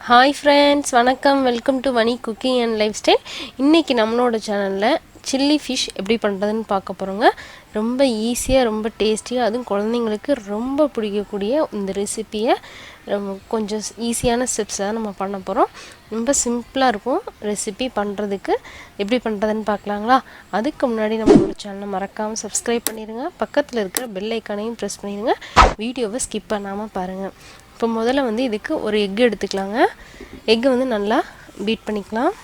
Hi friends, வணக்கம். Welcome to Vanni cooking and life style. இன்றைக்கி நம்மளோட சேனலில் சில்லி ஃபிஷ் எப்படி பண்ணுறதுன்னு பார்க்க போகிறோங்க. ரொம்ப ஈஸியாக, ரொம்ப டேஸ்டியாக, அதுவும் குழந்தைங்களுக்கு ரொம்ப பிடிக்கக்கூடிய இந்த ரெசிப்பியை கொஞ்சம் ஈஸியான ஸ்டெப்ஸ் தான் நம்ம பண்ண போகிறோம். ரொம்ப சிம்பிளாக இருக்கும் ரெசிபி பண்ணுறதுக்கு. எப்படி பண்ணுறதுன்னு பார்க்கலாங்களா? அதுக்கு முன்னாடி நம்மளோட சேனலை மறக்காமல் சப்ஸ்கிரைப் பண்ணிடுங்க. பக்கத்தில் இருக்கிற பெல் ஐக்கானையும் ப்ரெஸ் பண்ணிடுங்க. வீடியோவை ஸ்கிப் பண்ணாமல் பாருங்கள். இப்போ முதல்ல வந்து இதுக்கு ஒரு எக் எடுத்துக்கலாங்க. எக்கை வந்து நல்லா பீட் பண்ணிக்கலாம்.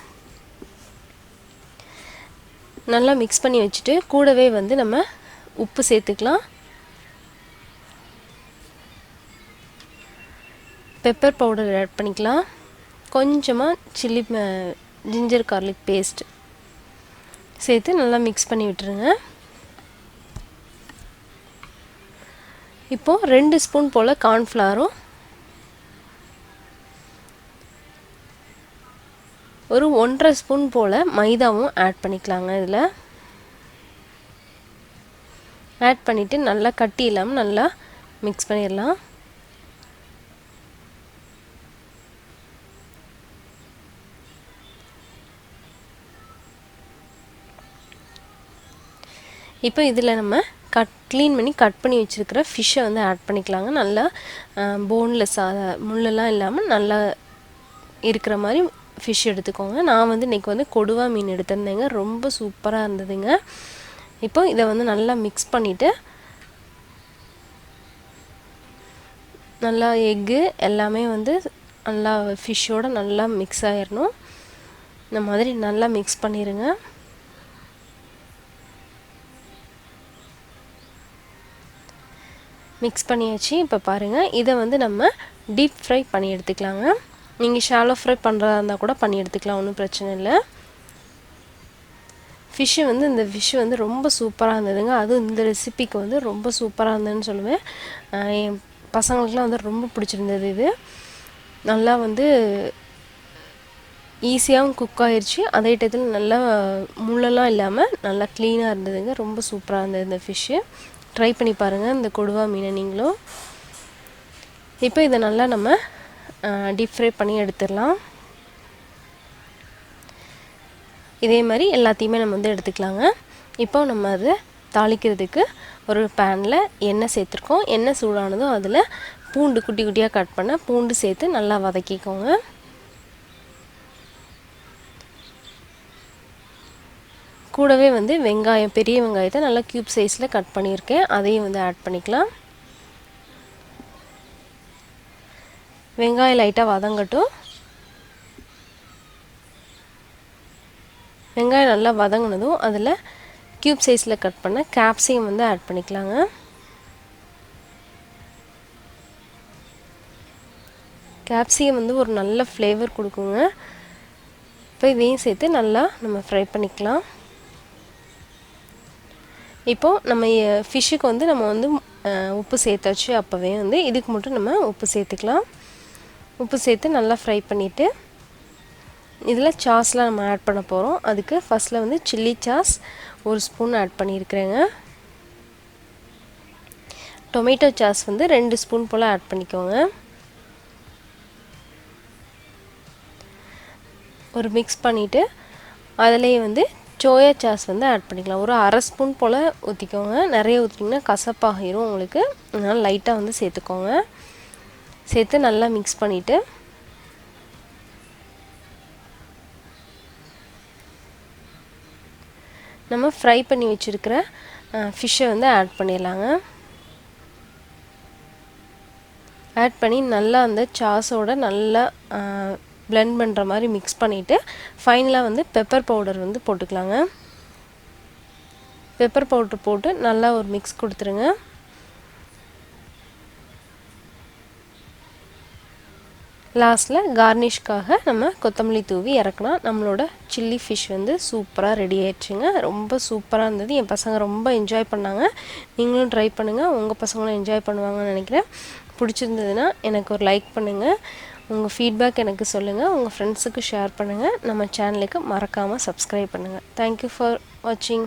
நல்லா மிக்ஸ் பண்ணி வச்சுட்டு கூடவே வந்து நம்ம உப்பு சேர்த்துக்கலாம். பெப்பர் பவுடர் ஆட் பண்ணிக்கலாம். கொஞ்சமாக சில்லி ஜிஞ்சர் கார்லிக் பேஸ்ட் சேர்த்து நல்லா மிக்ஸ் பண்ணி விட்டுருங்க. இப்போது 2 ஸ்பூன் போல் கார்ன்ஃப்ளவரும் ஒரு 1.5 ஸ்பூன் போல் மைதாவும் ஆட் பண்ணிக்கலாங்க. இதில் ஆட் பண்ணிவிட்டு நல்லா கட்டி இல்லாமல் நல்லா மிக்ஸ் பண்ணிடலாம். இப்போ இதில் நம்ம க்ளீன் பண்ணி கட் பண்ணி வச்சுருக்கிற ஃபிஷ்ஷை வந்து ஆட் பண்ணிக்கலாங்க. நல்லா போன்லெஸ்ஸாக முள்ளெல்லாம் இல்லாமல் நல்லா இருக்கிற மாதிரி ஃபிஷ் எடுத்துக்கோங்க. நான் வந்து இன்றைக்கி வந்து கொடுவா மீன் எடுத்திருந்தேங்க. ரொம்ப சூப்பராக இருந்ததுங்க. இப்போ இதை வந்து நல்லா மிக்ஸ் பண்ணிவிட்டு நல்லா எக்கு எல்லாமே வந்து நல்லா ஃபிஷ்ஷோடு நல்லா மிக்ஸ் ஆகிடணும். இந்த மாதிரி நல்லா மிக்ஸ் பண்ணிடுங்க. மிக்ஸ் பண்ணியாச்சு. இப்போ பாருங்கள், இதை வந்து நம்ம டீப் ஃப்ரை பண்ணி எடுத்துக்கலாங்க. நீங்கள் ஷாலோ ஃப்ரை பண்ணுறதா இருந்தால் கூட பண்ணி எடுத்துக்கலாம், ஒன்றும் பிரச்சனை இல்லை. இந்த ஃபிஷ்ஷு வந்து ரொம்ப சூப்பராக இருந்ததுங்க. அதுவும் இந்த ரெசிபிக்கு வந்து ரொம்ப சூப்பராக இருந்ததுன்னு சொல்லுவேன். என் பசங்களுக்குலாம் வந்து ரொம்ப பிடிச்சிருந்தது. இது நல்லா வந்து ஈஸியாகவும் குக் ஆகிடுச்சு. அதே டயத்தில் நல்லா முள்ளெல்லாம் இல்லாமல் நல்லா க்ளீனாக இருந்ததுங்க. ரொம்ப சூப்பராக இருந்தது இந்த ஃபிஷ்ஷு. ட்ரை பண்ணி பாருங்கள் இந்த கொடுவா மீனை நீங்களும். இப்போ இதை நல்லா நம்ம டீப் ஃப்ரை பண்ணி எடுத்துடலாம். இதே மாதிரி எல்லாத்தையுமே நம்ம வந்து எடுத்துக்கலாங்க. இப்போ நம்ம அதை தாளிக்கிறதுக்கு ஒரு பேனில் எண்ணெய் சேர்த்துருக்கோம். எண்ணெய் சூடானதும் அதில் பூண்டு குட்டி குட்டியாக கட் பண்ண பூண்டு சேர்த்து நல்லா வதக்கிக்கோங்க. கூடவே வந்து வெங்காயம், பெரிய வெங்காயத்தை நல்லா க்யூப் சைஸில் கட் பண்ணியிருக்கேன். அதையும் வந்து ஆட் பண்ணிக்கலாம். வெங்காயம் லைட்டாக வதங்கட்டும். வெங்காயம் நல்லா வதங்கினதும் அதில் க்யூப் சைஸில் கட் பண்ண கேப்சிகம் வந்து ஆட் பண்ணிக்கலாங்க. கேப்சிகம் வந்து ஒரு நல்ல ஃப்ளேவர் கொடுக்குங்க. இப்போ இதையும் சேர்த்து நல்லா நம்ம ஃப்ரை பண்ணிக்கலாம். இப்போது நம்ம ஃபிஷ்ஷுக்கு வந்து நம்ம வந்து உப்பு சேர்த்தாச்சு. அப்போவே வந்து இதுக்கு மட்டும் நம்ம உப்பு சேர்த்துக்கலாம். உப்பு சேர்த்து நல்லா ஃப்ரை பண்ணிவிட்டு இதில் சாஸ்லாம் நம்ம ஆட் பண்ண போகிறோம். அதுக்கு ஃபஸ்ட்டில் வந்து சில்லி சாஸ் 1 ஸ்பூன் ஆட் பண்ணியிருக்கிறேங்க. டொமேட்டோ சாஸ் வந்து 2 ஸ்பூன் போல் ஆட் பண்ணிக்கோங்க. ஒரு மிக்ஸ் பண்ணிவிட்டு அதிலேயே வந்து சோயா சாஸ் வந்து ஆட் பண்ணிக்கலாம். ஒரு 1/2 ஸ்பூன் போல் ஊற்றிக்கோங்க. நிறைய ஊற்றிங்கன்னா கசப்பாகிடும் உங்களுக்கு. அதனால் லைட்டாக வந்து சேர்த்துக்கோங்க. சேர்த்து நல்லா மிக்ஸ் பண்ணிவிட்டு நம்ம ஃப்ரை பண்ணி வச்சுருக்கிற ஃபிஷ்ஷை வந்து ஆட் பண்ணிடலாங்க. ஆட் பண்ணி நல்லா அந்த சாஸோட நல்லா பிளெண்ட் பண்ணுற மாதிரி மிக்ஸ் பண்ணிவிட்டு ஃபைனலாக வந்து பெப்பர் பவுடர் வந்து போட்டுக்கலாங்க. பெப்பர் பவுடர் போட்டு நல்லா ஒரு மிக்ஸ் கொடுத்துருங்க. லாஸ்ட்டில் கார்னிஷ்காக நம்ம கொத்தமல்லி தூவி இறக்குனா நம்மளோட சில்லி ஃபிஷ் வந்து சூப்பராக ரெடி ஆயிடுச்சுங்க. ரொம்ப சூப்பராக இருந்தது. என் பசங்க ரொம்ப என்ஜாய் பண்ணாங்க. நீங்களும் ட்ரை பண்ணுங்கள். உங்கள் பசங்களும் என்ஜாய் பண்ணுவாங்கன்னு நினைக்கிறேன். பிடிச்சிருந்ததுன்னா எனக்கு ஒரு லைக் பண்ணுங்கள். உங்கள் ஃபீட்பேக் எனக்கு சொல்லுங்கள். உங்கள் ஃப்ரெண்ட்ஸுக்கு ஷேர் பண்ணுங்கள். நம்ம சேனலுக்கு மறக்காமல் சப்ஸ்கிரைப் பண்ணுங்கள். தேங்க்யூ ஃபார் வாட்சிங்.